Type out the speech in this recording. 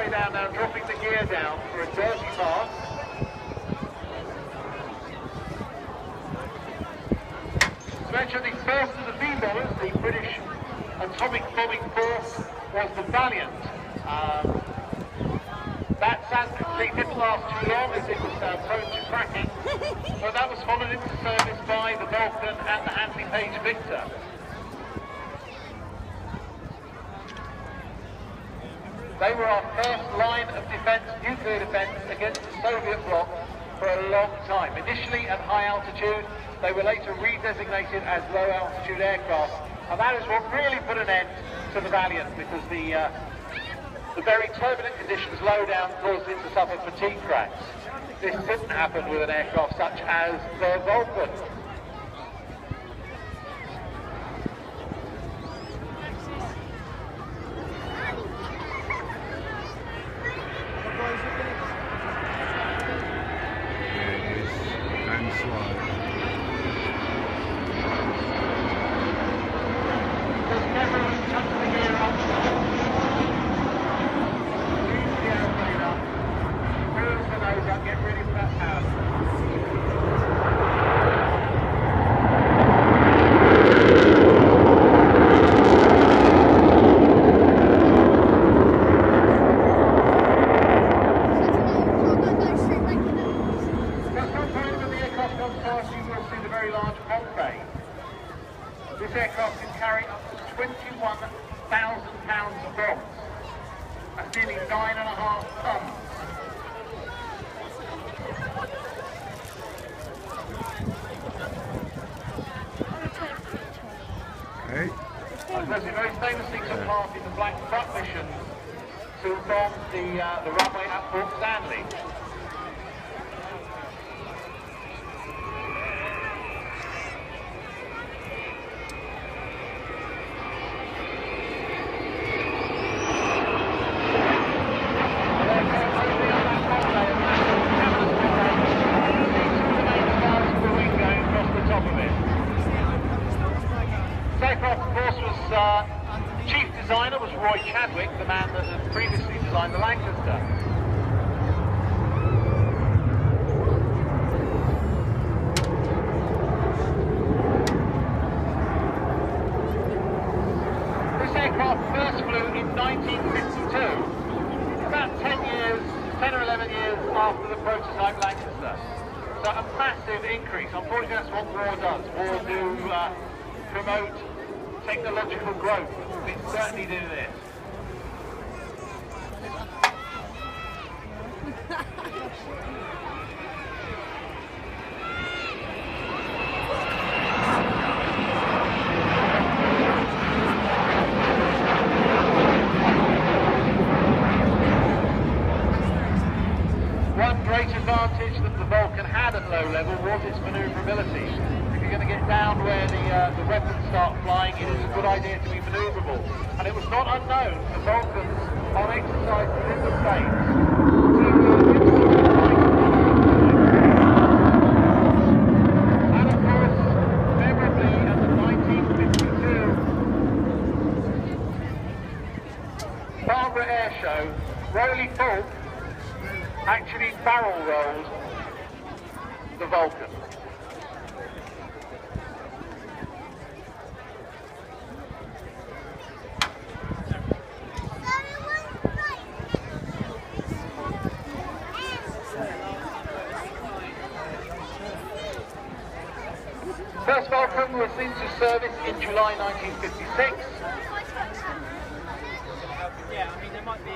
way down now, dropping the gear down for a dirty pass. To mention the first of the V-bombers, the British atomic bombing force, was the Valiant. That sadly didn't last too long as it was prone to cracking, but that was followed into service by the Vulcan and the anti-Page Victor. They were our first line of defence, nuclear defence, against the Soviet bloc for a long time. Initially at high altitude, they were later redesignated as low altitude aircraft, and that is what really put an end to the Valiant, because the very turbulent conditions low down caused it to suffer fatigue cracks. This didn't happen with an aircraft such as the Vulcan. This aircraft can carry up to 21,000 pounds of bombs. That's nearly 9.5 tons. Okay. He very famously took part in the Black Truck missions to bomb the runway at Port Stanley. Chief designer was Roy Chadwick, the man that had previously designed the Lancaster. This aircraft first flew in 1952, about 10 or 11 years after the prototype Lancaster. So a massive increase. Unfortunately, that's what war does. War do promote technological growth. We certainly do this. One great advantage that the Vulcan had at low level was its manoeuvrability. If you're going to get down where the weapons start flying, it is a good idea to be manoeuvrable. And it was not unknown for Vulcans on exercise within the planes and of course, memorably at the 1952 Farnborough Air Show, Rowley Falk actually barrel rolled the Vulcan. First Vulcan was into service in July 1956. Yeah, I mean there might be